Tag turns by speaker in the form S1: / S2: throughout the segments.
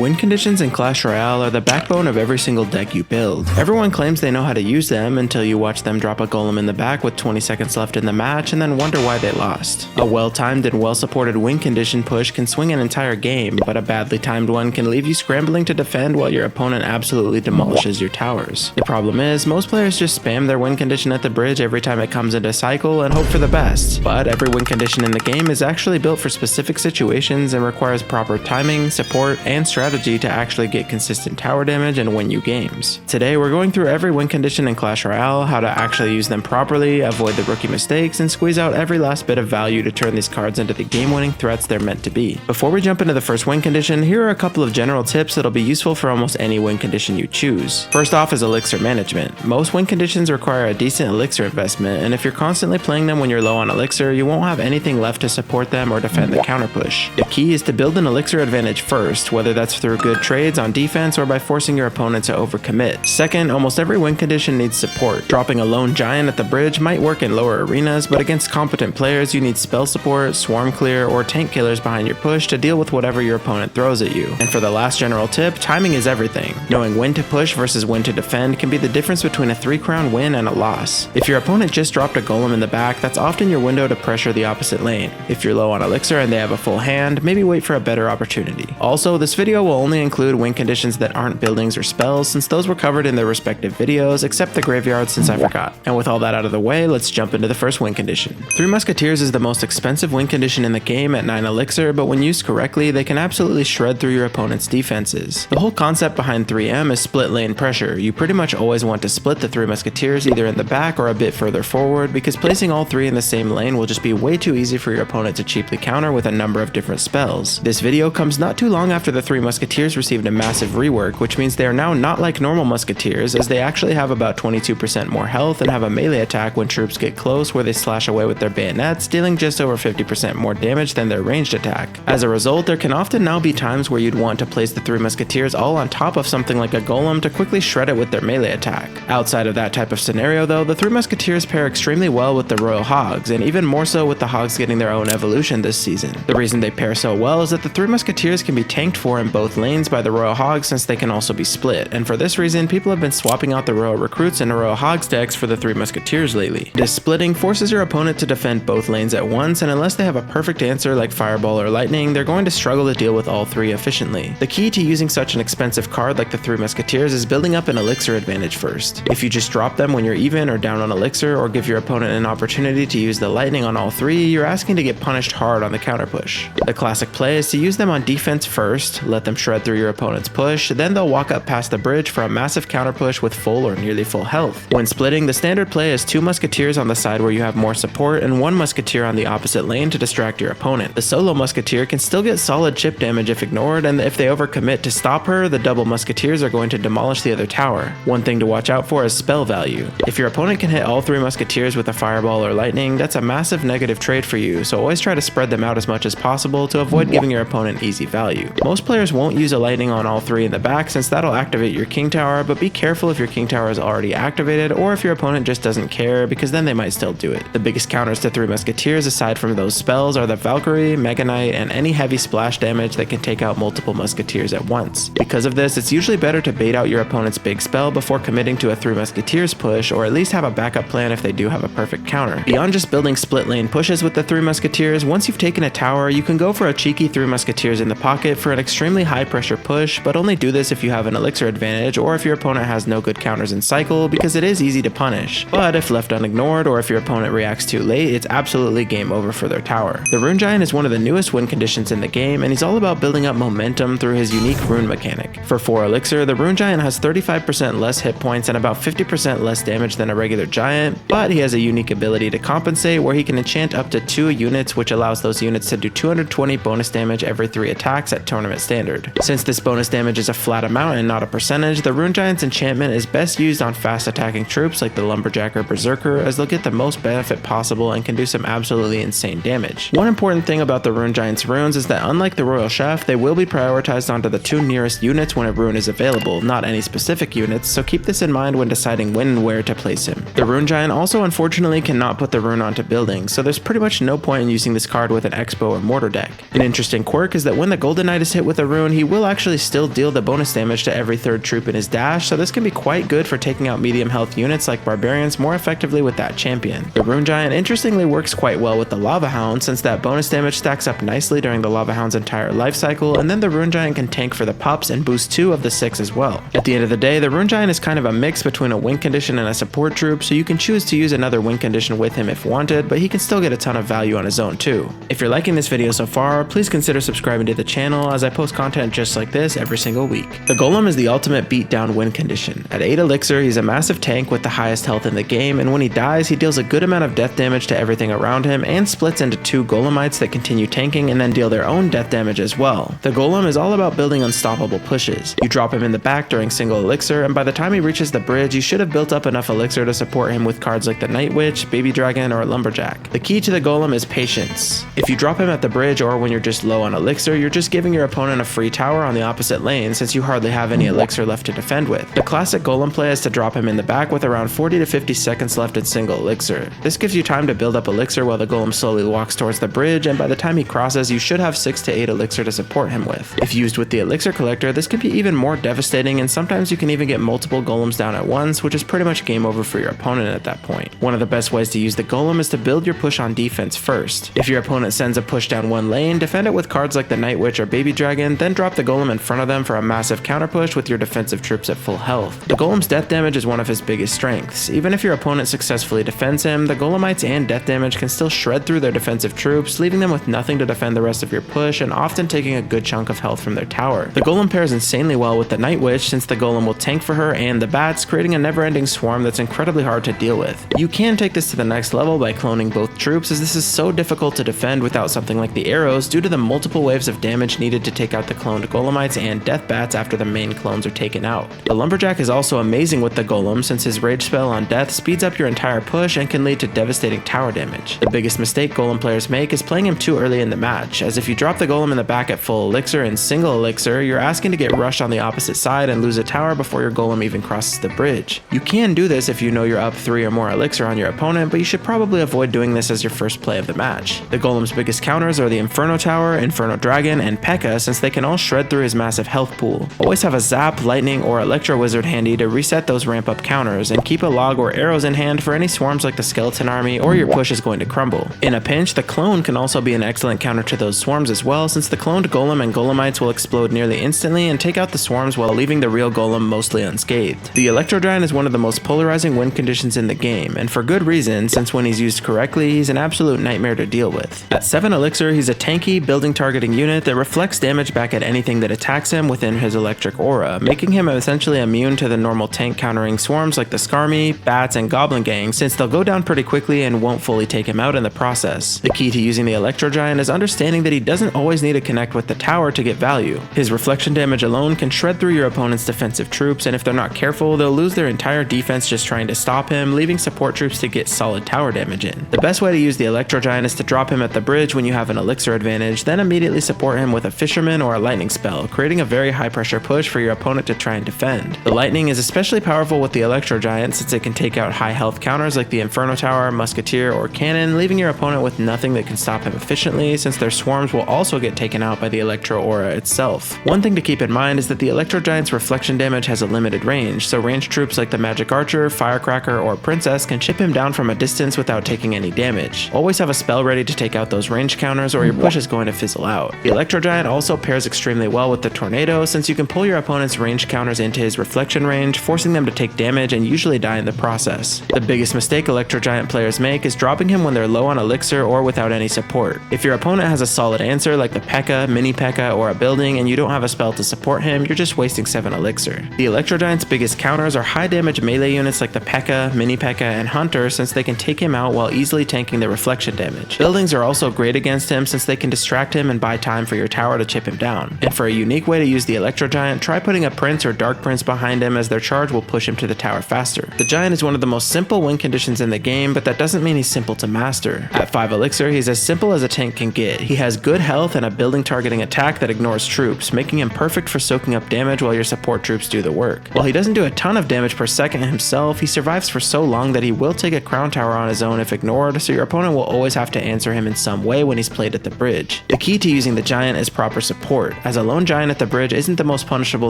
S1: Win conditions in Clash Royale are the backbone of every single deck you build. Everyone claims they know how to use them until you watch them drop a golem in the back with 20 seconds left in the match and then wonder why they lost. A well-timed and well-supported win condition push can swing an entire game, but a badly timed one can leave you scrambling to defend while your opponent absolutely demolishes your towers. The problem is, most players just spam their win condition at the bridge every time it comes into cycle and hope for the best. But every win condition in the game is actually built for specific situations and requires proper timing, support, and strategy to actually get consistent tower damage and win you games. Today we're going through every win condition in Clash Royale, how to actually use them properly, avoid the rookie mistakes, and squeeze out every last bit of value to turn these cards into the game-winning threats they're meant to be. Before we jump into the first win condition, here are a couple of general tips that'll be useful for almost any win condition you choose. First off is elixir management. Most win conditions require a decent elixir investment, and if you're constantly playing them when you're low on elixir, you won't have anything left to support them or defend the counter push. The key is to build an elixir advantage first, whether that's through good trades on defense or by forcing your opponent to overcommit. Second, almost every win condition needs support. Dropping a lone giant at the bridge might work in lower arenas, but against competent players you need spell support, swarm clear, or tank killers behind your push to deal with whatever your opponent throws at you. And for the last general tip, timing is everything. Knowing when to push versus when to defend can be the difference between a 3-crown win and a loss. If your opponent just dropped a golem in the back, that's often your window to pressure the opposite lane. If you're low on elixir and they have a full hand, maybe wait for a better opportunity. Also, this video will only include win conditions that aren't buildings or spells, since those were covered in their respective videos, except the graveyard since I forgot. And with all that out of the way, let's jump into the first win condition. 3 Musketeers is the most expensive win condition in the game at 9 elixir, but when used correctly, they can absolutely shred through your opponent's defenses. The whole concept behind 3M is split lane pressure. You pretty much always want to split the 3 Musketeers either in the back or a bit further forward, because placing all 3 in the same lane will just be way too easy for your opponent to cheaply counter with a number of different spells. This video comes not too long after the 3 Musketeers received a massive rework, which means they are now not like normal Musketeers, as they actually have about 22% more health and have a melee attack when troops get close where they slash away with their bayonets, dealing just over 50% more damage than their ranged attack. As a result, there can often now be times where you'd want to place the 3 Musketeers all on top of something like a golem to quickly shred it with their melee attack. Outside of that type of scenario though, the 3 Musketeers pair extremely well with the Royal Hogs, and even more so with the Hogs getting their own evolution this season. The reason they pair so well is that the 3 Musketeers can be tanked for in both lanes by the Royal Hogs, since they can also be split, and for this reason people have been swapping out the Royal Recruits into Royal Hogs decks for the 3 Musketeers lately. This splitting forces your opponent to defend both lanes at once, and unless they have a perfect answer like Fireball or Lightning, they're going to struggle to deal with all 3 efficiently. The key to using such an expensive card like the 3 Musketeers is building up an elixir advantage first. If you just drop them when you're even or down on elixir, or give your opponent an opportunity to use the Lightning on all 3, you're asking to get punished hard on the counter push. The classic play is to use them on defense first, let them shred through your opponent's push, then they'll walk up past the bridge for a massive counter push with full or nearly full health. When splitting, the standard play is 2 Musketeers on the side where you have more support and 1 Musketeer on the opposite lane to distract your opponent. The solo Musketeer can still get solid chip damage if ignored, and if they overcommit to stop her, the double Musketeers are going to demolish the other tower. One thing to watch out for is spell value. If your opponent can hit all 3 Musketeers with a Fireball or Lightning, that's a massive negative trade for you, so always try to spread them out as much as possible to avoid giving your opponent easy value. Most players won't use a Lightning on all 3 in the back, since that'll activate your King Tower, but be careful if your King Tower is already activated or if your opponent just doesn't care, because then they might still do it. The biggest counters to 3 Musketeers aside from those spells are the Valkyrie, Mega Knight, and any heavy splash damage that can take out multiple Musketeers at once. Because of this, it's usually better to bait out your opponent's big spell before committing to a 3 Musketeers push, or at least have a backup plan if they do have a perfect counter. Beyond just building split lane pushes with the 3 Musketeers, once you've taken a tower, you can go for a cheeky 3 Musketeers in the pocket for an extremely high pressure push, but only do this if you have an elixir advantage or if your opponent has no good counters in cycle, because it is easy to punish. But if left unignored or if your opponent reacts too late, it's absolutely game over for their tower. The Rune Giant is one of the newest win conditions in the game, and he's all about building up momentum through his unique rune mechanic. For 4 elixir, the Rune Giant has 35% less hit points and about 50% less damage than a regular giant, but he has a unique ability to compensate where he can enchant up to 2 units, which allows those units to do 220 bonus damage every 3 attacks at tournament standard. Since this bonus damage is a flat amount and not a percentage, the Rune Giant's enchantment is best used on fast attacking troops like the Lumberjack or Berserker, as they'll get the most benefit possible and can do some absolutely insane damage. One important thing about the Rune Giant's runes is that unlike the Royal Chef, they will be prioritized onto the 2 nearest units when a rune is available, not any specific units, so keep this in mind when deciding when and where to place him. The Rune Giant also unfortunately cannot put the rune onto buildings, so there's pretty much no point in using this card with an Expo or Mortar deck. An interesting quirk is that when the Golden Knight is hit with a rune, he he will actually still deal the bonus damage to every third troop in his dash, so this can be quite good for taking out medium health units like barbarians more effectively with that champion. The Rune Giant interestingly works quite well with the Lava Hound, since that bonus damage stacks up nicely during the Lava Hound's entire life cycle, and then the Rune Giant can tank for the pups and boost 2 of the 6 as well. At the end of the day, the Rune Giant is kind of a mix between a win condition and a support troop, so you can choose to use another win condition with him if wanted, but he can still get a ton of value on his own too. If you're liking this video so far, please consider subscribing to the channel as I post content just like this every single week. The Golem is the ultimate beatdown win condition. At 8 Elixir, he's a massive tank with the highest health in the game, and when he dies, he deals a good amount of death damage to everything around him and splits into 2 Golemites that continue tanking and then deal their own death damage as well. The Golem is all about building unstoppable pushes. You drop him in the back during single Elixir, and by the time he reaches the bridge, you should have built up enough Elixir to support him with cards like the Night Witch, Baby Dragon, or Lumberjack. The key to the Golem is patience. If you drop him at the bridge or when you're just low on Elixir, you're just giving your opponent a free tower on the opposite lane since you hardly have any Elixir left to defend with. The classic Golem play is to drop him in the back with around 40 to 50 seconds left in single Elixir. This gives you time to build up Elixir while the Golem slowly walks towards the bridge, and by the time he crosses, you should have 6 to 8 Elixir to support him with. If used with the Elixir Collector, this can be even more devastating, and sometimes you can even get multiple Golems down at once, which is pretty much game over for your opponent at that point. One of the best ways to use the Golem is to build your push on defense first. If your opponent sends a push down one lane, defend it with cards like the Night Witch or Baby Dragon, then drop the Golem in front of them for a massive counter push with your defensive troops at full health. The Golem's death damage is one of his biggest strengths. Even if your opponent successfully defends him, the Golemites and death damage can still shred through their defensive troops, leaving them with nothing to defend the rest of your push and often taking a good chunk of health from their tower. The Golem pairs insanely well with the Night Witch since the Golem will tank for her and the bats, creating a never-ending swarm that's incredibly hard to deal with. You can take this to the next level by cloning both troops, as this is so difficult to defend without something like the arrows due to the multiple waves of damage needed to take out the cloned Golemites and death bats after the main clones are taken out. The Lumberjack is also amazing with the Golem since his rage spell on death speeds up your entire push and can lead to devastating tower damage. The biggest mistake Golem players make is playing him too early in the match, as if you drop the Golem in the back at full Elixir and single Elixir, you're asking to get rushed on the opposite side and lose a tower before your Golem even crosses the bridge. You can do this if you know you're up 3 or more Elixir on your opponent, but you should probably avoid doing this as your first play of the match. The Golem's biggest counters are the Inferno Tower, Inferno Dragon, and P.E.K.K.A. since they can all shred through his massive health pool. Always have a Zap, Lightning, or Electro Wizard handy to reset those ramp up counters, and keep a log or arrows in hand for any swarms like the Skeleton Army or your push is going to crumble. In a pinch, the Clone can also be an excellent counter to those swarms as well, since the cloned Golem and Golemites will explode nearly instantly and take out the swarms while leaving the real Golem mostly unscathed. The Electro Giant is one of the most polarizing win conditions in the game, and for good reason, since when he's used correctly, he's an absolute nightmare to deal with. At 7 Elixir, he's a tanky, building targeting unit that reflects damage back at anything that attacks him within his electric aura, making him essentially immune to the normal tank countering swarms like the Skarmy, Bats, and Goblin Gang, since they'll go down pretty quickly and won't fully take him out in the process. The key to using the Electro Giant is understanding that he doesn't always need to connect with the tower to get value. His reflection damage alone can shred through your opponent's defensive troops, and if they're not careful, they'll lose their entire defense just trying to stop him, leaving support troops to get solid tower damage in. The best way to use the Electro Giant is to drop him at the bridge when you have an Elixir advantage, then immediately support him with a Fisherman or a Lightning spell, creating a very high pressure push for your opponent to try and defend. The Lightning is especially powerful with the Electro Giant since it can take out high health counters like the Inferno Tower, Musketeer, or Cannon, leaving your opponent with nothing that can stop him efficiently, since their swarms will also get taken out by the Electro Aura itself. One thing to keep in mind is that the Electro Giant's reflection damage has a limited range, so ranged troops like the Magic Archer, Firecracker, or Princess can chip him down from a distance without taking any damage. Always have a spell ready to take out those range counters or your push is going to fizzle out. The Electro Giant also pairs extremely well with the Tornado, since you can pull your opponent's range counters into his reflection range, forcing them to take damage and usually die in the process. The biggest mistake Electro Giant players make is dropping him when they're low on Elixir or without any support. If your opponent has a solid answer like the P.E.K.K.A., Mini P.E.K.K.A., or a building and you don't have a spell to support him, you're just wasting 7 Elixir. The Electro Giant's biggest counters are high damage melee units like the P.E.K.K.A., Mini P.E.K.K.A., and Hunter, since they can take him out while easily tanking the reflection damage. Buildings are also great against him since they can distract him and buy time for your tower to chip him down. And for a unique way to use the Electro Giant, try putting a Prince or Dark Prince behind him, as their charge will push him to the tower faster. The Giant is one of the most simple win conditions in the game, but that doesn't mean he's simple to master. At 5 Elixir, he's as simple as a tank can get. He has good health and a building targeting attack that ignores troops, making him perfect for soaking up damage while your support troops do the work. While he doesn't do a ton of damage per second himself, he survives for so long that he will take a crown tower on his own if ignored, so your opponent will always have to answer him in some way when he's played at the bridge. The key to using the Giant is proper support. as a lone giant at the bridge isn't the most punishable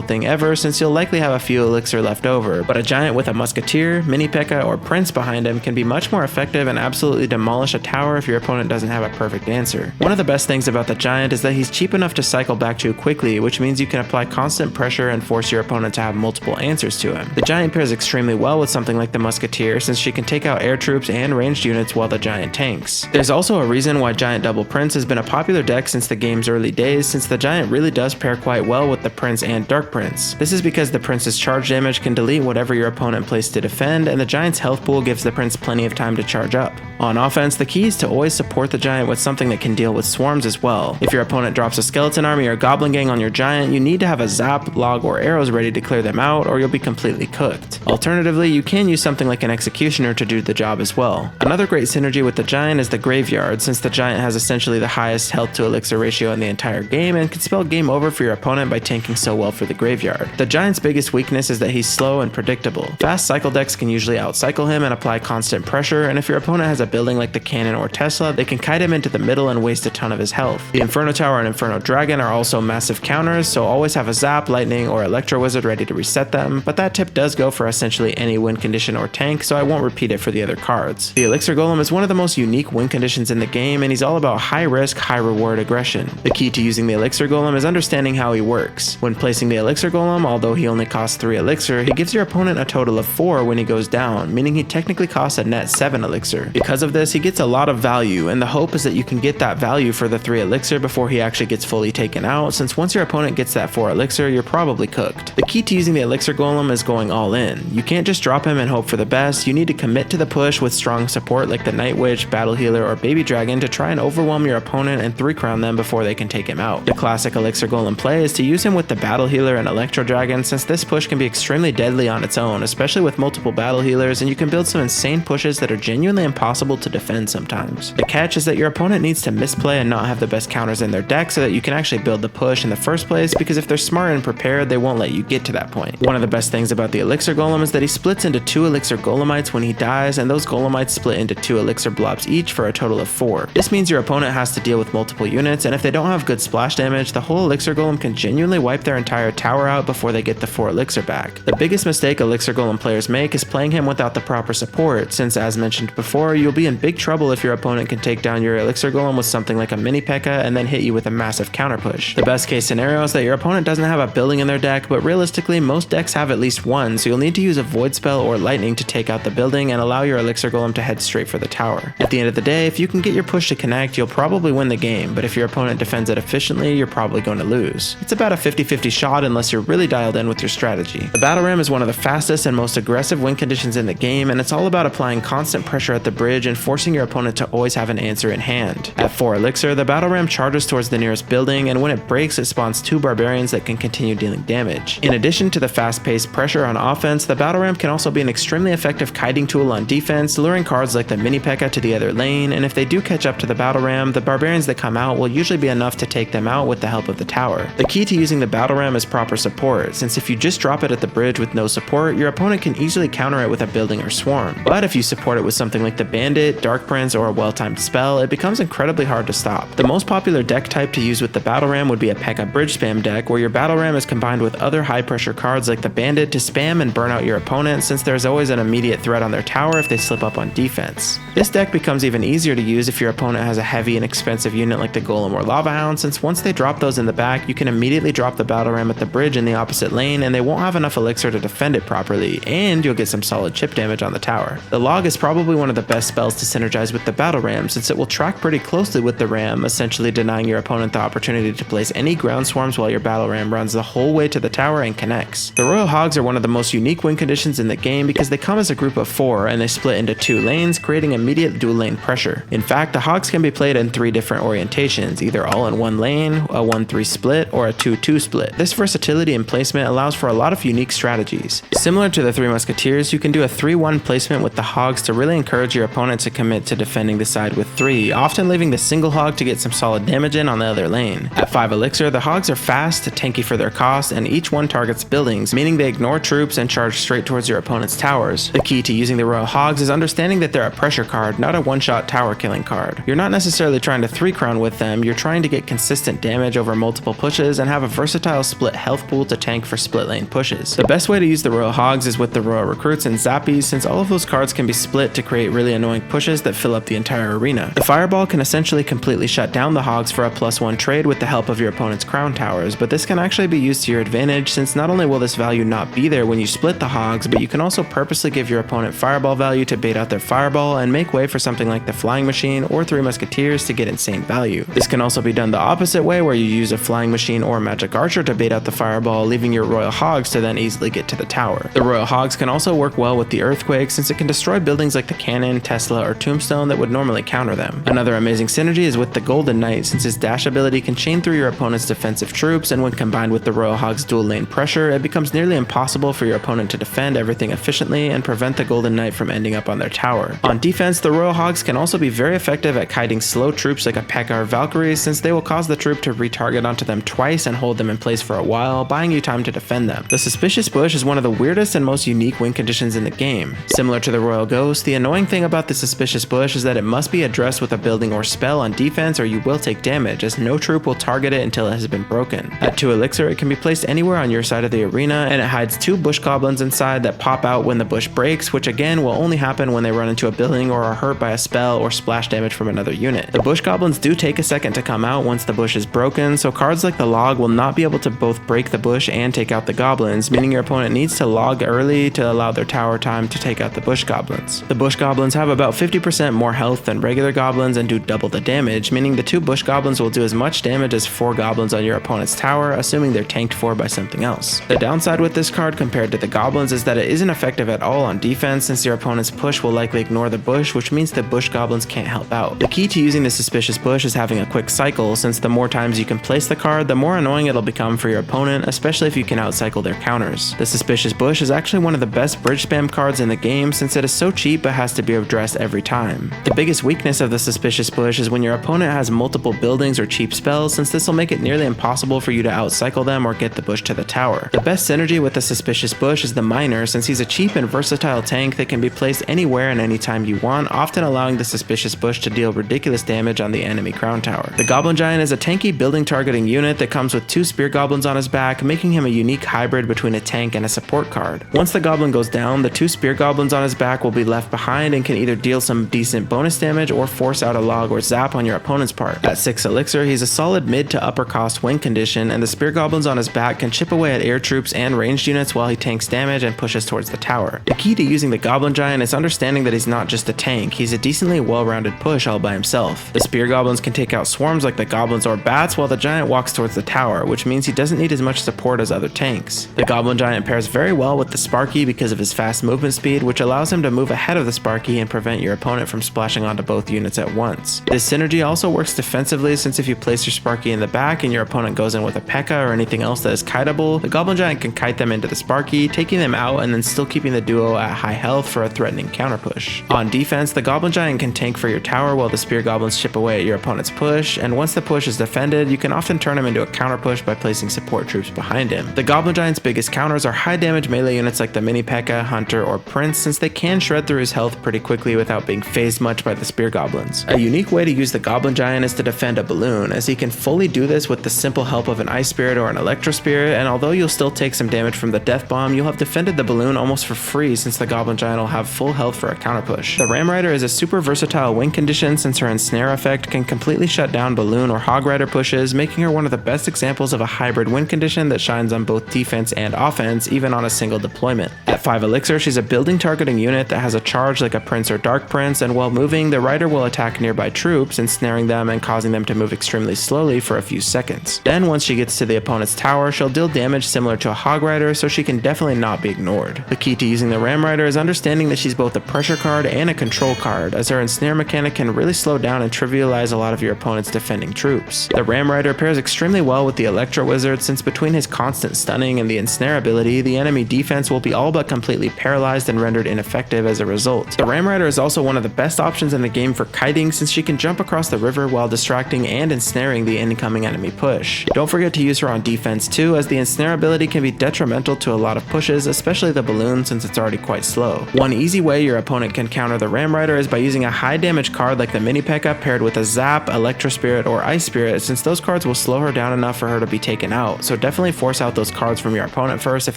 S1: thing ever since you'll likely have a few elixir left over, but a giant with a musketeer, mini P.E.K.K.A, or prince behind him can be much more effective and absolutely demolish a tower if your opponent doesn't have a perfect answer. One of the best things about the giant is that he's cheap enough to cycle back to quickly, which means you can apply constant pressure and force your opponent to have multiple answers to him. The giant pairs extremely well with something like the musketeer since she can take out air troops and ranged units while the giant tanks. There's also a reason why giant double prince has been a popular deck since the game's early days, since the giant really does pair quite well with the prince and dark prince. This is because the prince's charge damage can delete whatever your opponent plays to defend, and the giant's health pool gives the prince plenty of time to charge up. On offense, the key is to always support the giant with something that can deal with swarms as well. If your opponent drops a skeleton army or goblin gang on your giant, you need to have a zap, log, or arrows ready to clear them out, or you'll be completely cooked. Alternatively, you can use something like an executioner to do the job as well. Another great synergy with the giant is the graveyard, since the giant has essentially the highest health to elixir ratio in the entire game and can spell game over for your opponent by tanking so well for the graveyard. The giant's biggest weakness is that he's slow and predictable. Fast cycle decks can usually outcycle him and apply constant pressure, and if your opponent has a building like the cannon or Tesla, they can kite him into the middle and waste a ton of his health. The Inferno Tower and Inferno Dragon are also massive counters, so always have a zap, lightning, or electro wizard ready to reset them, but that tip does go for essentially any win condition or tank, so I won't repeat it for the other cards. The Elixir Golem is one of the most unique win conditions in the game, and he's all about high risk, high reward aggression. The key to using the Elixir Golem is understanding how he works. When placing the Elixir Golem, although he only costs 3 elixir, he gives your opponent a total of 4 when he goes down, meaning he technically costs a net 7 elixir. Because of this, he gets a lot of value, and the hope is that you can get that value for the 3 elixir before he actually gets fully taken out, since once your opponent gets that 4 elixir, you're probably cooked. The key to using the Elixir Golem is going all in. You can't just drop him and hope for the best, you need to commit to the push with strong support like the Night Witch, Battle Healer, or Baby Dragon to try and overwhelm your opponent and 3-crown them before they can take him out. The classic Elixir Golem play is to use him with the Battle Healer and Electro Dragon, since this push can be extremely deadly on its own, especially with multiple Battle Healers, and you can build some insane pushes that are genuinely impossible to defend sometimes. The catch is that your opponent needs to misplay and not have the best counters in their deck so that you can actually build the push in the first place, because if they're smart and prepared, they won't let you get to that point. One of the best things about the Elixir Golem is that he splits into 2 Elixir Golemites when he dies, and those Golemites split into 2 Elixir blobs each for a total of 4. This means your opponent has to deal with multiple units, and if they don't have good splash damage, the whole Elixir Golem can genuinely wipe their entire tower out before they get the 4 elixir back. The biggest mistake Elixir Golem players make is playing him without the proper support, since as mentioned before, you'll be in big trouble if your opponent can take down your Elixir Golem with something like a mini P.E.K.K.A and then hit you with a massive counter push. The best case scenario is that your opponent doesn't have a building in their deck, but realistically most decks have at least one, so you'll need to use a void spell or lightning to take out the building and allow your Elixir Golem to head straight for the tower. At the end of the day, if you can get your push to connect, you'll probably win the game, but if your opponent defends it efficiently, you're probably going to lose. It's about a 50-50 shot unless you're really dialed in with your strategy. The Battle Ram is one of the fastest and most aggressive win conditions in the game, and it's all about applying constant pressure at the bridge and forcing your opponent to always have an answer in hand. At 4 elixir, the Battle Ram charges towards the nearest building, and when it breaks, it spawns 2 barbarians that can continue dealing damage. In addition to the fast-paced pressure on offense, the Battle Ram can also be an extremely effective kiting tool on defense, luring cards like the mini P.E.K.K.A to the other lane, and if they do catch up to the Battle Ram, the barbarians that come out will usually be enough to take them out with the help of the tower. The key to using the Battle Ram is proper support, since if you just drop it at the bridge with no support, your opponent can easily counter it with a building or swarm. But if you support it with something like the Bandit, Dark Prince, or a well-timed spell, it becomes incredibly hard to stop. The most popular deck type to use with the Battle Ram would be a P.E.K.K.A bridge spam deck, where your Battle Ram is combined with other high pressure cards like the Bandit to spam and burn out your opponent, since there's always an immediate threat on their tower if they slip up on defense. This deck becomes even easier to use if your opponent has a heavy and expensive unit like the Golem or Lava Hound, since once they drop those in the back, you can immediately drop the Battle Ram at the bridge in the opposite lane, and they won't have enough elixir to defend it properly, and you'll get some solid chip damage on the tower. The Log is probably one of the best spells to synergize with the Battle Ram, since it will track pretty closely with the Ram, essentially denying your opponent the opportunity to place any ground swarms while your Battle Ram runs the whole way to the tower and connects. The Royal Hogs are one of the most unique win conditions in the game because they come as a group of 4 and they split into 2 lanes, creating immediate dual lane pressure. In fact, the Hogs can be played in 3 different orientations, either all in one lane, a 1-3 split, or a 2-2 split. This versatility in placement allows for a lot of unique strategies. Similar to the 3 Musketeers, you can do a 3-1 placement with the Hogs to really encourage your opponent to commit to defending the side with 3, often leaving the single Hog to get some solid damage in on the other lane. At 5 elixir, the Hogs are fast, tanky for their cost, and each one targets buildings, meaning they ignore troops and charge straight towards your opponent's towers. The key to using the Royal Hogs is understanding that they're a pressure card, not a one-shot tower killing card. You're not necessarily trying to 3-crown with them, you're trying to get consistent damage over multiple pushes and have a versatile split health pool to tank for split lane pushes. The best way to use the Royal Hogs is with the Royal Recruits and Zappies, since all of those cards can be split to create really annoying pushes that fill up the entire arena. The Fireball can essentially completely shut down the Hogs for a +1 trade with the help of your opponent's crown towers, but this can actually be used to your advantage, since not only will this value not be there when you split the Hogs, but you can also purposely give your opponent Fireball value to bait out their Fireball and make way for something like the Flying Machine or 3 Musketeers to get insane value. This can also be done the opposite way, where you use a Flying Machine or Magic Archer to bait out the Fireball, leaving your Royal Hogs to then easily get to the tower. The Royal Hogs can also work well with the Earthquake, since it can destroy buildings like the Cannon, Tesla, or Tombstone that would normally counter them. Another amazing synergy is with the Golden Knight, since his dash ability can chain through your opponent's defensive troops, and when combined with the Royal Hogs' dual lane pressure, it becomes nearly impossible for your opponent to defend everything efficiently and prevent the Golden Knight from ending up on their tower. On defense, the Royal Hogs can also be very effective at kiting slow troops like a P.E.K.K.A. or Valkyrie, since they will cause the troop to retarget onto them twice and hold them in place for a while, buying you time to defend them. The Suspicious Bush is one of the weirdest and most unique win conditions in the game. Similar to the Royal Ghost, the annoying thing about the Suspicious Bush is that it must be addressed with a building or spell on defense, or you will take damage, as no troop will target it until it has been broken. At 2 Elixir, it can be placed anywhere on your side of the arena, and it hides 2 Bush Goblins inside that pop out when the bush breaks, which again will only happen when they run into a building or are hurt by a spell or splash damage from another unit. The Bush Goblins do take a second to come out once the bush is broken, so cards like the Log will not be able to both break the bush and take out the Goblins, meaning your opponent needs to log early to allow their tower time to take out the Bush Goblins. The Bush Goblins have about 50% more health than regular Goblins and do double the damage, meaning the 2 Bush Goblins will do as much damage as 4 Goblins on your opponent's tower, assuming they're tanked for by something else. The downside with this card compared to the Goblins is that it isn't effective at all on defense, since your opponent's push will likely ignore the bush, which means the Bush Goblins can't help out. The key to using the Suspicious Bush is having a quick cycle, since the more times you can place the card, the more annoying it'll become for your opponent, especially if you can outcycle their counters. The Suspicious Bush is actually one of the best bridge spam cards in the game, since it is so cheap but has to be addressed every time. The biggest weakness of the Suspicious Bush is when your opponent has multiple buildings or cheap spells, since this will make it nearly impossible for you to outcycle them or get the bush to the tower. The best synergy with the Suspicious Bush is the Miner, since he's a cheap and versatile tank that can be placed anywhere and anytime you want, often allowing the Suspicious Bush to deal ridiculous damage on the enemy crown tower. The Goblin Giant is a tanky building targeting unit that comes with 2 Spear Goblins on his back, making him a unique hybrid between a tank and a support card. Once the Goblin goes down, the 2 Spear Goblins on his back will be left behind and can either deal some decent bonus damage or force out a log or zap on your opponent's part. At 6 Elixir, he's a solid mid to upper cost win condition, and the Spear Goblins on his back can chip away at air troops and ranged units while he tanks damage and pushes towards the tower. The key to using the Goblin Giant is understanding that he's not just a tank, he's a decently well-rounded push all by himself. The Spear Goblins can take out swarms like the Goblins or Bats, while the Giant walks towards the tower, which means he doesn't need as much support as other tanks. The Goblin Giant pairs very well with the Sparky because of his fast movement speed, which allows him to move ahead of the Sparky and prevent your opponent from splashing onto both units at once. This synergy also works defensively, since if you place your Sparky in the back and your opponent goes in with a P.E.K.K.A. or anything else that is kiteable, the Goblin Giant can kite them into the Sparky, taking them out and then still keeping the duo at high health for a threatening counter push. On defense, the Goblin Giant can tank for your tower while the Spear Goblins chip away at your opponent's push, and once the push is defended, you can often turn him into a counter push by placing support troops behind him. The Goblin Giant's biggest counters are high damage melee units like the Mini P.E.K.K.A., Hunter, or Prince, since they can shred through his health pretty quickly without being phased much by the Spear Goblins. A unique way to use the Goblin Giant is to defend a balloon, as he can fully do this with the simple help of an Ice Spirit or an Electro Spirit, and although you'll still take some damage from the Death Bomb, you'll have defended the balloon almost for free, since the Goblin Giant will have full health for a counter push. The Ram Rider is a super versatile win condition, since her Ensnare effect can completely shut down balloon or Hog Rider pushes, making her one of the best examples of a hybrid win condition that shines on both defense and offense, even on a single deployment. At 5 Elixir, she's a building targeting unit that has a charge like a Prince or Dark Prince, and while moving, the Rider will attack nearby troops, ensnaring them and causing them to move extremely slowly for a few seconds. Then once she gets to the opponent's tower, she'll deal damage similar to a Hog Rider, so she can definitely not be ignored. The key to using the Ram Rider is understanding that she's both a pressure card and a control card, as her Ensnare mechanic can really slow down and trivialize a lot of your opponent's defending troops. The Ram Rider pairs extremely well with the Electro Wizard, since between his constant stunning and the Ensnare ability, the enemy defense will be all but completely paralyzed and rendered ineffective as a result. The Ram Rider is also one of the best options in the game for kiting, since she can jump across the river while distracting and ensnaring the incoming enemy push. Don't forget to use her on defense too, as the Ensnare ability can be detrimental to a lot of pushes, especially the balloon, since it's already quite slow. One easy way your opponent can counter the Ram Rider is by using a high damage card like the Mini P.E.K.K.A. paired with a Zap, Electro Spirit, or Ice Spirit, since those cards will will slow her down enough for her to be taken out, so definitely force out those cards from your opponent first if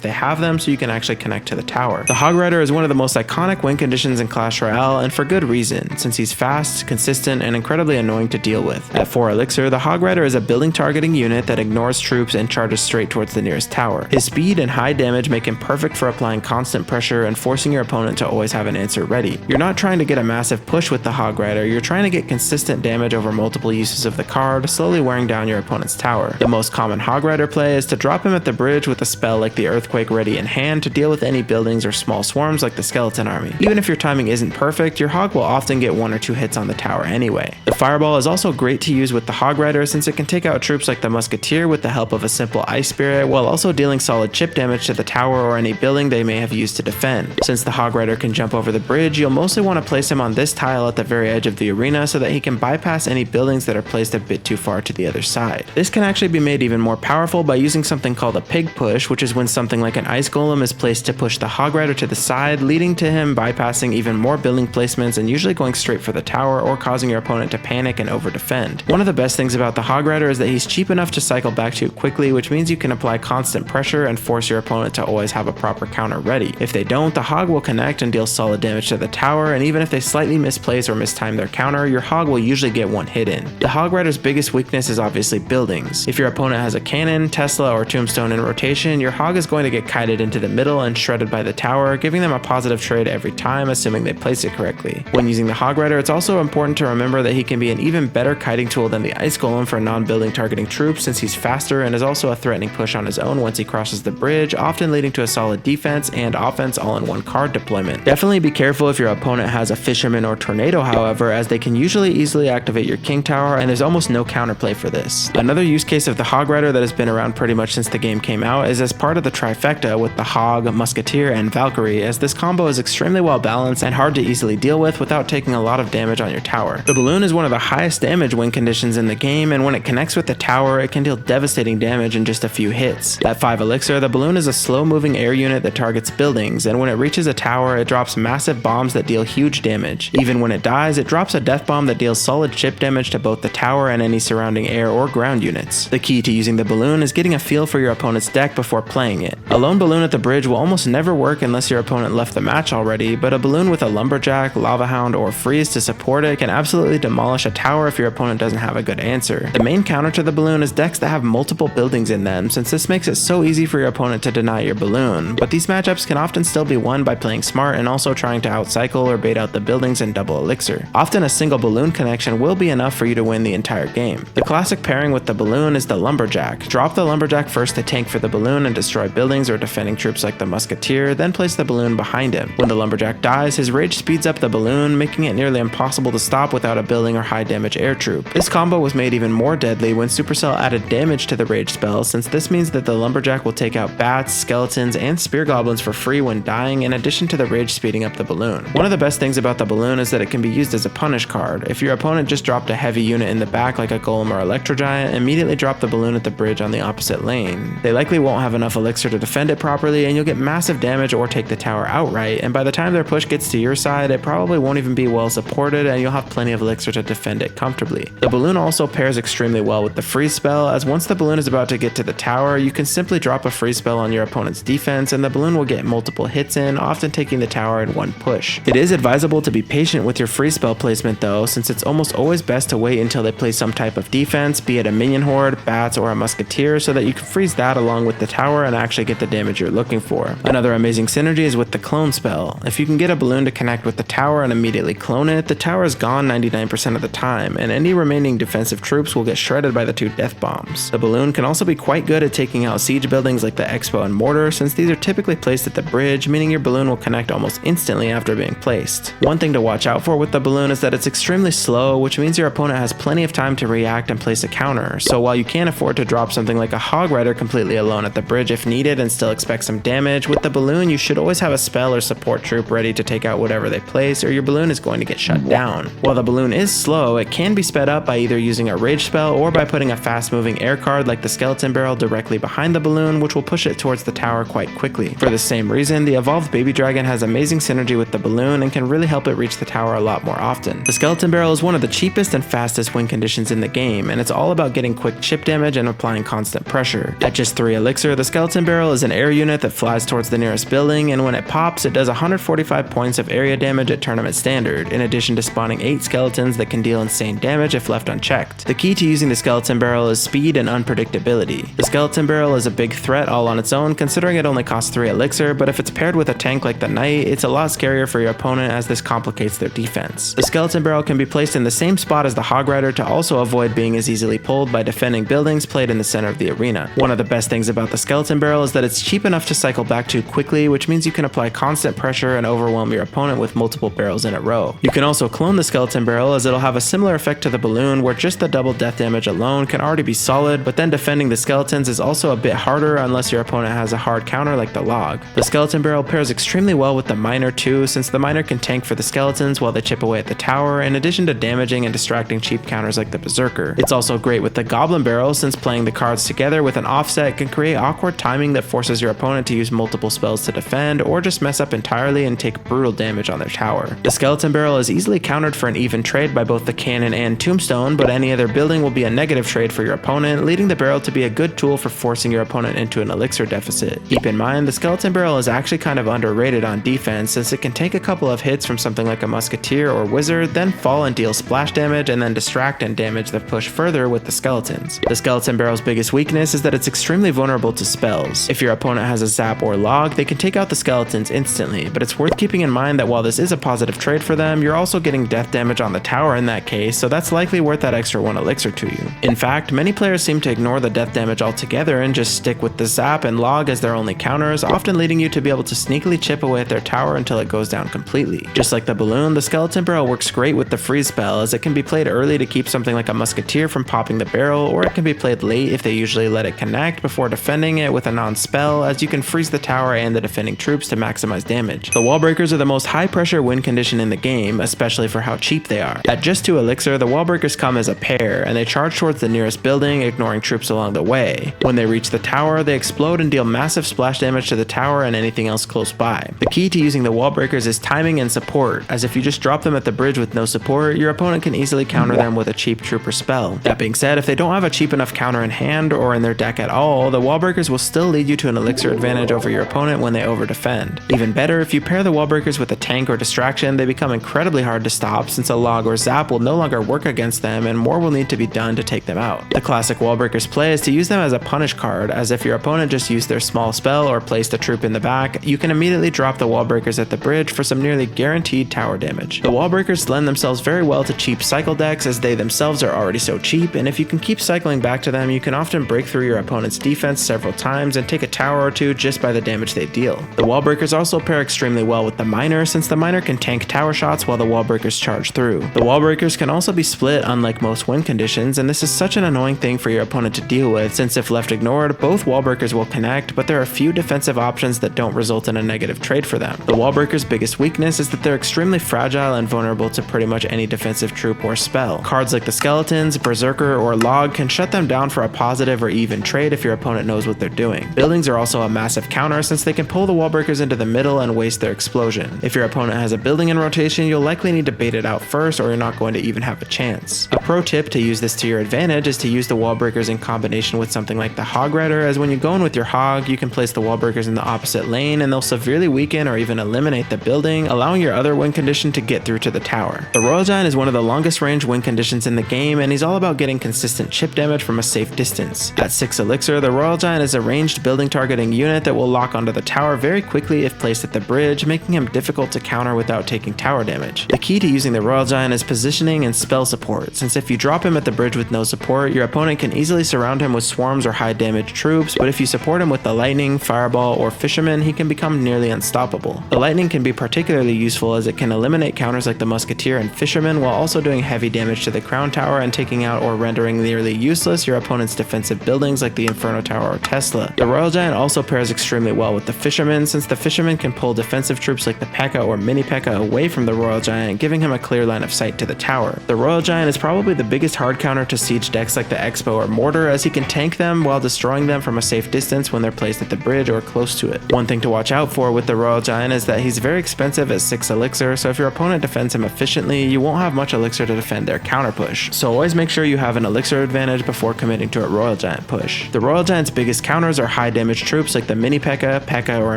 S1: they have them so you can actually connect to the tower. The Hog Rider is one of the most iconic win conditions in Clash Royale, and for good reason, since he's fast, consistent, and incredibly annoying to deal with. At 4 Elixir, the Hog Rider is a building targeting unit that ignores troops and charges straight towards the nearest tower. His speed and high damage make him perfect for applying constant pressure and forcing your opponent to always have an answer ready. You're not trying to get a massive push with the Hog Rider, you're trying to get consistent damage over multiple uses of the card, slowly wearing down your opponent's tower. The most common Hog Rider play is to drop him at the bridge with a spell like the Earthquake ready in hand to deal with any buildings or small swarms like the Skeleton Army. Even if your timing isn't perfect, your Hog will often get 1 or 2 hits on the tower anyway. The Fireball is also great to use with the Hog Rider since it can take out troops like the Musketeer with the help of a simple Ice Spirit, while also dealing solid chip damage to the tower or any building they may have used to defend. Since the Hog Rider can jump over the bridge, you'll mostly want to place him on this tile at the very edge of the arena so that he can bypass any buildings that are placed a bit too far to the other side. This can actually be made even more powerful by using something called a pig push, which is when something like an Ice Golem is placed to push the Hog Rider to the side, leading to him bypassing even more building placements and usually going straight for the tower or causing your opponent to panic and over defend. One of the best things about the Hog Rider is that he's cheap enough to cycle back to you quickly, which means you can apply constant pressure and force your opponent to always have a proper counter ready. If they don't, the Hog will connect and deal solid damage to the tower, and even if they slightly misplace or mistime their counter, your Hog will usually get 1 hit in. The Hog Rider's biggest weakness is obviously buildings. If your opponent has a cannon, Tesla, or tombstone in rotation, your Hog is going to get kited into the middle and shredded by the tower, giving them a positive trade every time, assuming they place it correctly. When using the Hog Rider, it's also important to remember that he can be an even better kiting tool than the Ice Golem for non-building targeting troops, since he's faster and is also a threatening push on his own once he crosses the bridge, often leading to a solid defense and offense all in one card deployment. Definitely be careful if your opponent has a Fisherman or Tornado, however, as they can usually easily activate your King Tower, and there's almost no counterplay for this. Another use case of the Hog Rider that has been around pretty much since the game came out is as part of the trifecta with the Hog, Musketeer, and Valkyrie, as this combo is extremely well balanced and hard to easily deal with without taking a lot of damage on your tower. The balloon is one of the highest damage win conditions in the game, and when it connects with the tower, it can deal devastating damage in just a few hits. At 5 Elixir, the balloon is a slow-moving air unit that targets buildings, and when it reaches a tower, it drops massive bombs that deal huge damage. Even when it dies, it drops a death bomb that deals solid chip damage to both the tower and any surrounding air or ground units. The key to using the balloon is getting a feel for your opponent's deck before playing it. A lone balloon at the bridge will almost never work unless your opponent left the match already, but a balloon with a Lumberjack, Lava Hound, or Freeze to support it can absolutely demolish a tower if your opponent doesn't have a good answer. The main counter to the balloon is decks that have multiple buildings in them, since this makes it so easy for your opponent to deny your balloon, but these matchups can often still be won by playing smart and also trying to outcycle or bait out the buildings in double elixir. Often a single balloon connection will be enough for you to win the entire game. The classic pairing with the balloon is the Lumberjack. Drop the Lumberjack first to tank for the balloon and destroy buildings or defending troops like the Musketeer, then place the balloon behind him. When the Lumberjack dies, his rage speeds up the balloon, making it nearly impossible to stop without a building or high damage air troop. This combo was made even more deadly when Supercell added damage to the rage spell, since this means that the Lumberjack will take out bats, skeletons, and spear goblins for free when dying, in addition to the rage speeding up the balloon. One of the best things about the balloon is that it can be used as a punish card. If your opponent just dropped a heavy unit in the back like a Golem or Electro Giant, immediately drop the balloon at the bridge on the opposite lane. They likely won't have enough elixir to defend it properly, and you'll get massive damage or take the tower outright, and by the time their push gets to your side, it probably won't even be well supported, and you'll have plenty of elixir to defend it comfortably. The balloon also pairs extremely well with the freeze spell, as once the balloon is about to get to the tower, you can simply drop a freeze spell on your opponent's defense, and the balloon will get multiple hits in, often taking the tower in one push. It is advisable to be patient with your freeze spell placement though, since it's almost always best to wait until they play some type of defense, be it a minion horde, bats, or a musketeer, so that you can freeze that along with the tower and actually get the damage you're looking for. Another amazing synergy is with the clone spell. If you can get a balloon to connect with the tower and immediately clone it, the tower is gone 99% of the time, and any remaining defensive troops will get shredded by the 2 death bombs. The balloon can also be quite good at taking out siege buildings like the Expo and Mortar, since these are typically placed at the bridge, meaning your balloon will connect almost instantly after being placed. One thing to watch out for with the balloon is that it's extremely slow, which means your opponent has plenty of time to react and place a counter, so while you can't afford to drop something like a Hog Rider completely alone at the bridge if needed and still expect some damage, with the balloon you should always have a spell or support troop ready to take out whatever they place, or your balloon is going to get shut down. While the balloon is slow, it can be sped up by either using a rage spell or by putting a fast moving air card like the Skeleton Barrel directly behind the balloon, which will push it towards the tower quite quickly. For the same reason, the evolved Baby Dragon has amazing synergy with the balloon and can really help it reach the tower a lot more often. The Skeleton Barrel is one of the cheapest and fastest win conditions in the game, and it's all about about getting quick chip damage and applying constant pressure. At just 3 elixir, the skeleton barrel is an air unit that flies towards the nearest building, and when it pops, it does 145 points of area damage at tournament standard, in addition to spawning 8 skeletons that can deal insane damage if left unchecked. The key to using the skeleton barrel is speed and unpredictability. The skeleton barrel is a big threat all on its own, considering it only costs 3 elixir, but if it's paired with a tank like the knight, it's a lot scarier for your opponent as this complicates their defense. The skeleton barrel can be placed in the same spot as the Hog Rider to also avoid being as easily pulled by defending buildings played in the center of the arena. One of the best things about the skeleton barrel is that it's cheap enough to cycle back to quickly, which means you can apply constant pressure and overwhelm your opponent with multiple barrels in a row. You can also clone the skeleton barrel, as it'll have a similar effect to the balloon, where just the double death damage alone can already be solid, but then defending the skeletons is also a bit harder unless your opponent has a hard counter like the log. The skeleton barrel pairs extremely well with the miner too, since the miner can tank for the skeletons while they chip away at the tower, in addition to damaging and distracting cheap counters like the berserker. It's also great with the goblin barrel, since playing the cards together with an offset can create awkward timing that forces your opponent to use multiple spells to defend, or just mess up entirely and take brutal damage on their tower. The skeleton barrel is easily countered for an even trade by both the cannon and tombstone, but any other building will be a negative trade for your opponent, leading the barrel to be a good tool for forcing your opponent into an elixir deficit. Keep in mind, the skeleton barrel is actually kind of underrated on defense, since it can take a couple of hits from something like a musketeer or wizard, then fall and deal splash damage, and then distract and damage the push further with the skeletons. The skeleton barrel's biggest weakness is that it's extremely vulnerable to spells. If your opponent has a zap or log, they can take out the skeletons instantly, but it's worth keeping in mind that while this is a positive trade for them, you're also getting death damage on the tower in that case, so that's likely worth that extra 1 elixir to you. In fact, many players seem to ignore the death damage altogether and just stick with the zap and log as their only counters, often leading you to be able to sneakily chip away at their tower until it goes down completely. Just like the balloon, the skeleton barrel works great with the freeze spell, as it can be played early to keep something like a musketeer from popping the barrel, or it can be played late if they usually let it connect before defending it with a non-spell, as you can freeze the tower and the defending troops to maximize damage. The wall breakers are the most high pressure win condition in the game, especially for how cheap they are. At just 2 elixir, the wall breakers come as a pair, and they charge towards the nearest building, ignoring troops along the way. When they reach the tower, they explode and deal massive splash damage to the tower and anything else close by. The key to using the wall breakers is timing and support, as if you just drop them at the bridge with no support, your opponent can easily counter them with a cheap trooper spell. That being said, if they don't have a cheap enough counter in hand or in their deck at all, the wall breakers will still lead you to an elixir advantage over your opponent when they over-defend. Even better, if you pair the wall breakers with a tank or distraction, they become incredibly hard to stop, since a log or zap will no longer work against them and more will need to be done to take them out. The classic wall breakers play is to use them as a punish card, as if your opponent just used their small spell or placed a troop in the back, you can immediately drop the wall breakers at the bridge for some nearly guaranteed tower damage. The wall breakers lend themselves very well to cheap cycle decks, as they themselves are already so cheap, and if you can keep cycling back to them, you can often break through your opponent's defense several times and take a tower or two just by the damage they deal. The wall breakers also pair extremely well with the miner, since the miner can tank tower shots while the wall breakers charge through. The wall breakers can also be split unlike most win conditions, and this is such an annoying thing for your opponent to deal with, since if left ignored, both wall breakers will connect, but there are few defensive options that don't result in a negative trade for them. The wall breakers' biggest weakness is that they're extremely fragile and vulnerable to pretty much any defensive troop or spell. Cards like the skeletons, berserker, or log can shut them down for a positive or even trade if your opponent knows what they're doing. Buildings are also a massive counter, since they can pull the wall breakers into the middle and waste their explosion. If your opponent has a building in rotation, you'll likely need to bait it out first, or you're not going to even have a chance. A pro tip to use this to your advantage is to use the wall breakers in combination with something like the Hog Rider, as when you go in with your hog, you can place the wall breakers in the opposite lane and they'll severely weaken or even eliminate the building, allowing your other win condition to get through to the tower. The Royale Giant is one of the longest range win conditions in the game, and he's all about getting consistent chip damage from a safe distance. At 6 elixir, the Royale Giant is a ranged building targeting unit that will lock onto the tower very quickly if placed at the bridge, making him difficult to counter without taking tower damage. The key to using the Royale Giant is positioning and spell support, since if you drop him at the bridge with no support, your opponent can easily surround him with swarms or high damage troops, but if you support him with the lightning, fireball, or fisherman, he can become nearly unstoppable. The lightning can be particularly useful as it can eliminate counters like the musketeer and fisherman, while also doing heavy damage to the crown tower and taking out or rendering nearly useless your opponent's defensive buildings like the Inferno Tower or Tesla. The Royale Giant also pairs extremely well with the fisherman, since the fisherman can pull defensive troops like the P.E.K.K.A. or Mini P.E.K.K.A. away from the Royale Giant, giving him a clear line of sight to the tower. The Royale Giant is probably the biggest hard counter to siege decks like the Expo or Mortar, as he can tank them while destroying them from a safe distance when they're placed at the bridge or close to it. One thing to watch out for with the Royale Giant is that he's very expensive at 6 elixir, so if your opponent defends him efficiently, you won't have much elixir to defend their counter push. So always make sure you have an Elixir advantage before committing to a Royal Giant push. The Royal Giant's biggest counters are high damage troops like the Mini P.E.K.K.A., or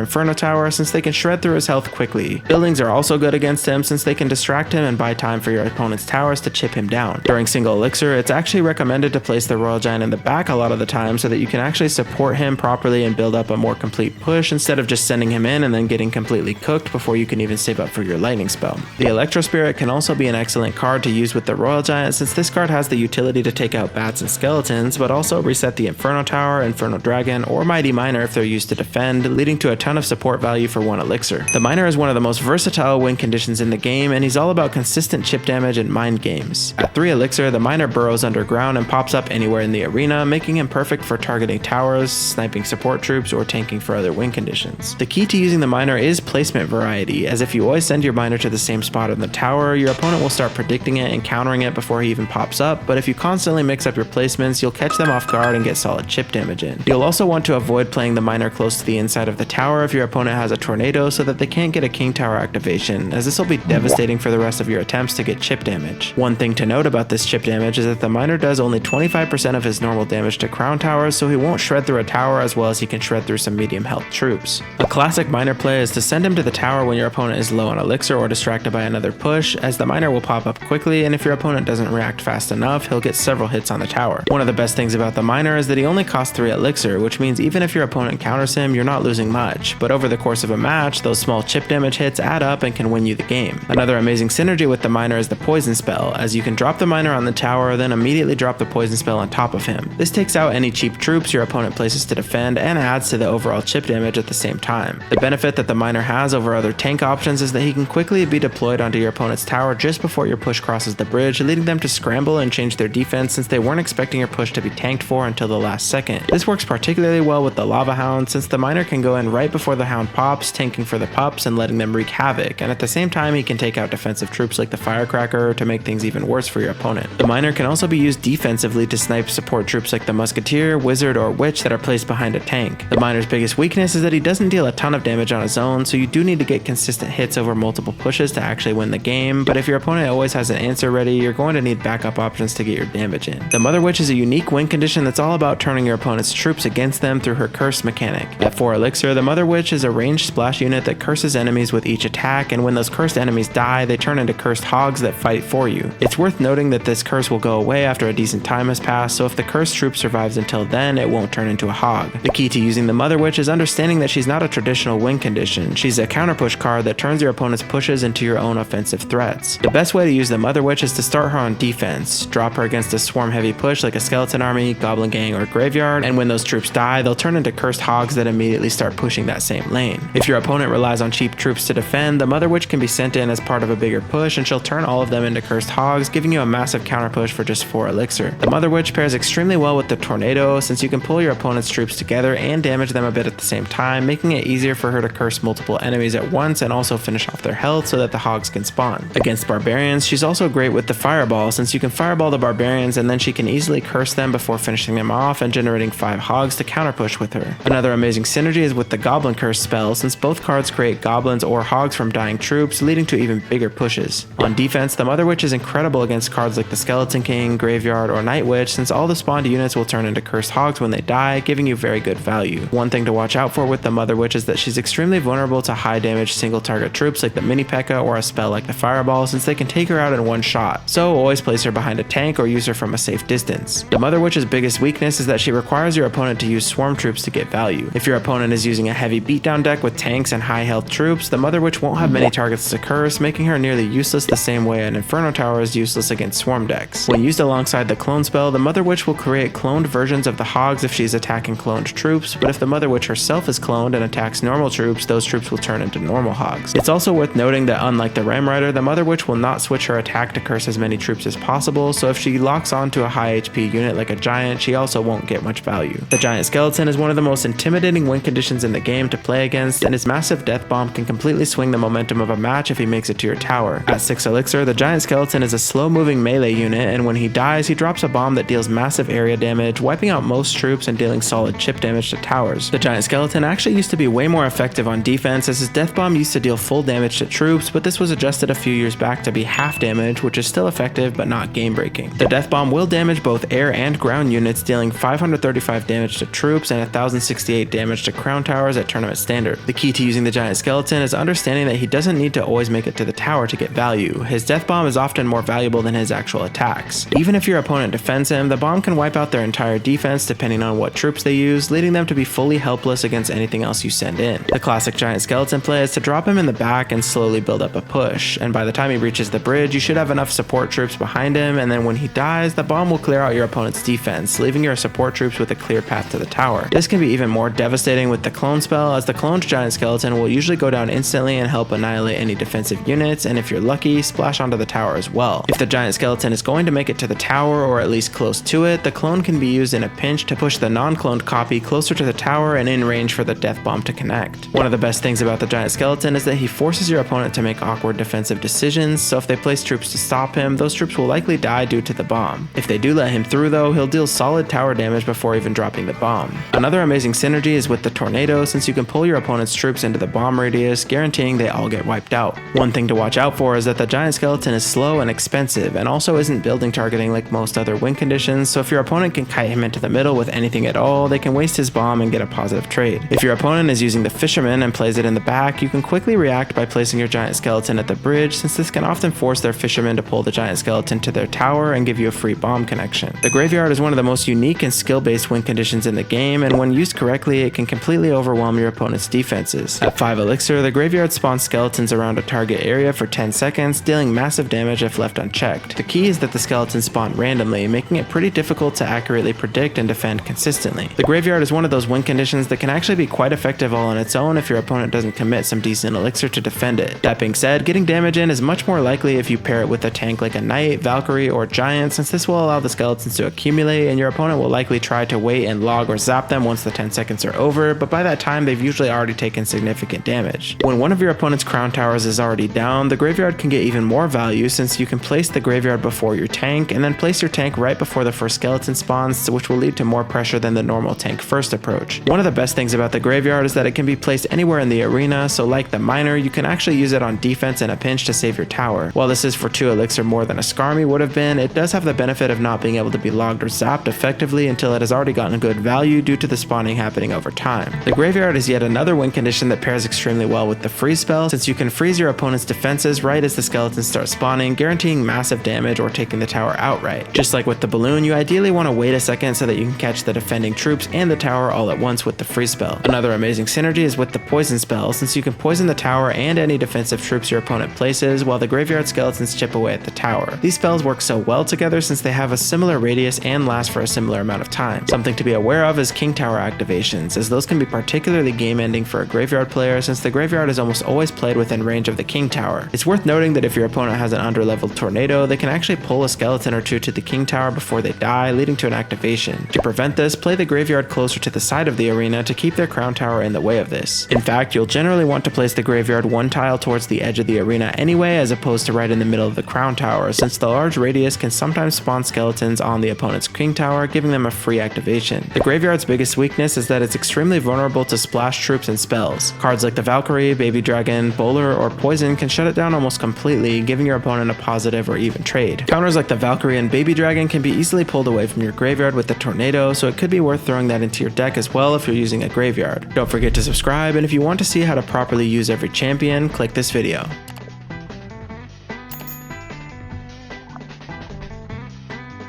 S1: Inferno Tower, since they can shred through his health quickly. Buildings are also good against him since they can distract him and buy time for your opponent's towers to chip him down. During single Elixir, it's actually recommended to place the Royal Giant in the back a lot of the time so that you can actually support him properly and build up a more complete push instead of just sending him in and then getting completely cooked before you can even save up for your lightning spell. The Electro Spirit can also be an excellent card to use with the Royal Giant since this card has the utility to take out bats and skeletons, but also reset the Inferno Tower, Inferno Dragon, or Mighty Miner if they're used to defend, leading to a ton of support value for 1 Elixir. The Miner is one of the most versatile win conditions in the game, and he's all about consistent chip damage and mind games. At 3 Elixir, the Miner burrows underground and pops up anywhere in the arena, making him perfect for targeting towers, sniping support troops, or tanking for other win conditions. The key to using the Miner is placement variety, as if you always send your Miner to the same spot in the tower, your opponent will start predicting it and countering it before he even pops up, but if you constantly mix up your placements, you'll catch them off guard and get solid chip damage in. You'll also want to avoid playing the Miner close to the inside of the tower if your opponent has a tornado so that they can't get a King Tower activation, as this will be devastating for the rest of your attempts to get chip damage. One thing to note about this chip damage is that the Miner does only 25% of his normal damage to crown towers, so he won't shred through a tower as well as he can shred through some medium health troops. A classic Miner play is to send him to the tower when your opponent is low on Elixir or distracted by another push, as the Miner will pop up quickly, and if your opponent doesn't react fast enough, he'll get several hits on the tower. One of the best things about the Miner is that he only costs 3 Elixir, which means even if your opponent counters him, you're not losing much, but over the course of a match, those small chip damage hits add up and can win you the game. Another amazing synergy with the Miner is the poison spell, as you can drop the Miner on the tower, then immediately drop the poison spell on top of him. This takes out any cheap troops your opponent places to defend and adds to the overall chip damage at the same time. The benefit that the Miner has over other tank options is that he can quickly be deployed onto your opponent's tower just before your push crosses the bridge, leading them to scramble and change their defense since they weren't expecting your push to be tanked for until the last second. This works particularly well with the Lava Hound since the Miner can go in right before the Hound pops, tanking for the pups and letting them wreak havoc, and at the same time he can take out defensive troops like the Firecracker to make things even worse for your opponent. The Miner can also be used defensively to snipe support troops like the Musketeer, Wizard, or Witch that are placed behind a tank. The Miner's biggest weakness is that he doesn't deal a ton of damage on his own, so you do need to get consistent hits over multiple pushes to actually win the game, but if your opponent always has an answer ready, you're going to need backup options to get your damage in. The Mother Witch is a unique win condition that's all about turning your opponent's troops against them through her curse mechanic. At 4 Elixir, the Mother Witch is a ranged splash unit that curses enemies with each attack, and when those cursed enemies die, they turn into cursed hogs that fight for you. It's worth noting that this curse will go away after a decent time has passed, so if the cursed troop survives until then, it won't turn into a hog. The key to using the Mother Witch is understanding that she's not a traditional win condition. She's a counter push card that turns your opponent's pushes into your own offensive threats. The best way to use the Mother Witch is to start her on defense, drop her against a swarm heavy push like a skeleton army, goblin gang, or graveyard, and when those troops die, they'll turn into cursed hogs that immediately start pushing that same lane. If your opponent relies on cheap troops to defend, the Mother Witch can be sent in as part of a bigger push and she'll turn all of them into cursed hogs, giving you a massive counter push for just 4 Elixir. The Mother Witch pairs extremely well with the Tornado since you can pull your opponent's troops together and damage them a bit at the same time, making it easier for her to curse multiple enemies at once and also finish off their health so that the hogs can spawn. Against barbarians, she's also great with the Fireball since you can fireball the barbarians and then she can easily curse them before finishing them off and generating 5 hogs to counter push with her. Another amazing synergy is with the Goblin Curse spell since both cards create goblins or hogs from dying troops, leading to even bigger pushes. On defense, the Mother Witch is incredible against cards like the Skeleton King, Graveyard, or Night Witch since all the spawned units will turn into cursed hogs when they die, giving you very good value. One thing to watch out for with the Mother Witch is that she's extremely vulnerable to high damage single target troops like the Mini P.E.K.K.A. or a spell like the Fireball since they can take her out in one shot, so always place her behind a tank or use her from a safe distance. The Mother Witch's biggest weakness is that she requires your opponent to use swarm troops to get value. If your opponent is using a heavy beatdown deck with tanks and high health troops, the Mother Witch won't have many targets to curse, making her nearly useless the same way an Inferno Tower is useless against swarm decks. When used alongside the clone spell, the Mother Witch will create cloned versions of the hogs if she's attacking cloned troops, but if the Mother Witch herself is cloned and attacks normal troops, those troops will turn into normal hogs. It's also worth noting that unlike the Ram Rider, the Mother Witch will not switch her attack to curse as many troops as possible, so if she locks onto a high HP unit like a giant, she also won't get much value. The Giant Skeleton is one of the most intimidating win conditions in the game to play against, and his massive death bomb can completely swing the momentum of a match if he makes it to your tower. At 6 Elixir, the Giant Skeleton is a slow-moving melee unit, and when he dies, he drops a bomb that deals massive area damage, wiping out most troops and dealing solid chip damage to towers. The Giant Skeleton actually used to be way more effective on defense, as his death bomb used to deal full damage to troops, but this was adjusted a few years back to be half damage, which is still effective but not game breaking. The death bomb bomb will damage both air and ground units, dealing 535 damage to troops and 1068 damage to crown towers at tournament standard. The key to using the giant skeleton is understanding that he doesn't need to always make it to the tower to get value. His death bomb is often more valuable than his actual attacks. Even if your opponent defends him, the bomb can wipe out their entire defense depending on what troops they use, leading them to be fully helpless against anything else you send in. The classic giant skeleton play is to drop him in the back and slowly build up a push, and by the time he reaches the bridge, you should have enough support troops behind him, and then when he dies, the bomb will clear out your opponent's defense, leaving your support troops with a clear path to the tower. This can be even more devastating with the clone spell, as the cloned giant skeleton will usually go down instantly and help annihilate any defensive units, and if you're lucky, splash onto the tower as well. If the giant skeleton is going to make it to the tower, or at least close to it, the clone can be used in a pinch to push the non-cloned copy closer to the tower and in range for the death bomb to connect. One of the best things about the giant skeleton is that he forces your opponent to make awkward defensive decisions, so if they place troops to stop him, those troops will likely die due to the bomb. If they do let him through though, he'll deal solid tower damage before even dropping the bomb. Another amazing synergy is with the tornado, since you can pull your opponent's troops into the bomb radius, guaranteeing they all get wiped out. One thing to watch out for is that the giant skeleton is slow and expensive, and also isn't building targeting like most other win conditions, so if your opponent can kite him into the middle with anything at all, they can waste his bomb and get a positive trade. If your opponent is using the fisherman and plays it in the back, you can quickly react by placing your giant skeleton at the bridge, since this can often force their fisherman to pull the giant skeleton to their tower and give you a free bomb connection. The graveyard is one of the most unique and skill-based win conditions in the game, and when used correctly, it can completely overwhelm your opponent's defenses. At 5 Elixir, the graveyard spawns skeletons around a target area for 10 seconds, dealing massive damage if left unchecked. The key is that the skeletons spawn randomly, making it pretty difficult to accurately predict and defend consistently. The graveyard is one of those win conditions that can actually be quite effective all on its own if your opponent doesn't commit some decent elixir to defend it. That being said, getting damage in is much more likely if you pair it with a tank like a knight, Valkyrie, or giant, since this will allow the skeletons to accumulate, and your opponent will likely try to wait and log or zap them once the 10 seconds are over, but by that time they've usually already taken significant damage. When one of your opponent's crown towers is already down, the graveyard can get even more value, since you can place the graveyard before your tank, and then place your tank right before the first skeleton spawns, which will lead to more pressure than the normal tank first approach. One of the best things about the graveyard is that it can be placed anywhere in the arena, so like the miner, you can actually use it on defense in a pinch to save your tower. While this is for 2 elixir more than a Skarmy would have been, it does have the benefit of not being able to be logged or zapped effectively until it has already gotten good value due to the spawning happening over time. The graveyard is yet another win condition that pairs extremely well with the freeze spell, since you can freeze your opponent's defenses right as the skeletons start spawning, guaranteeing massive damage or taking the tower outright. Just like with the balloon, you ideally want to wait a second so that you can catch the defending troops and the tower all at once with the freeze spell. Another amazing synergy is with the poison spell, since you can poison the tower and any defensive troops your opponent places while the graveyard skeletons chip away at the tower. These spells work so well together since they have a similar radius and last for a similar amount of time. Something to be aware of is king tower activations, as those can be particularly game ending for a graveyard player, since the graveyard is almost always played within range of the king tower. It's worth noting that if your opponent has an underleveled tornado, they can actually pull a skeleton or two to the king tower before they die, leading to an activation. To prevent this, play the graveyard closer to the side of the arena to keep their crown tower in the way of this. In fact, you'll generally want to place the graveyard one tile towards the edge of the arena anyway, as opposed to right in the middle of the crown tower, since the large radius can sometimes spawn skeletons on the opponent's king tower, giving them a free activation. The graveyard's biggest weakness is that it's extremely vulnerable to splash troops and spells. Cards like the Valkyrie, Baby Dragon, Bowler, or Poison can shut it down almost completely, giving your opponent a positive or even trade. Counters like the Valkyrie and Baby Dragon can be easily pulled away from your graveyard with the tornado, so it could be worth throwing that into your deck as well if you're using a graveyard. Don't forget to subscribe, and if you want to see how to properly use every champion, click this video.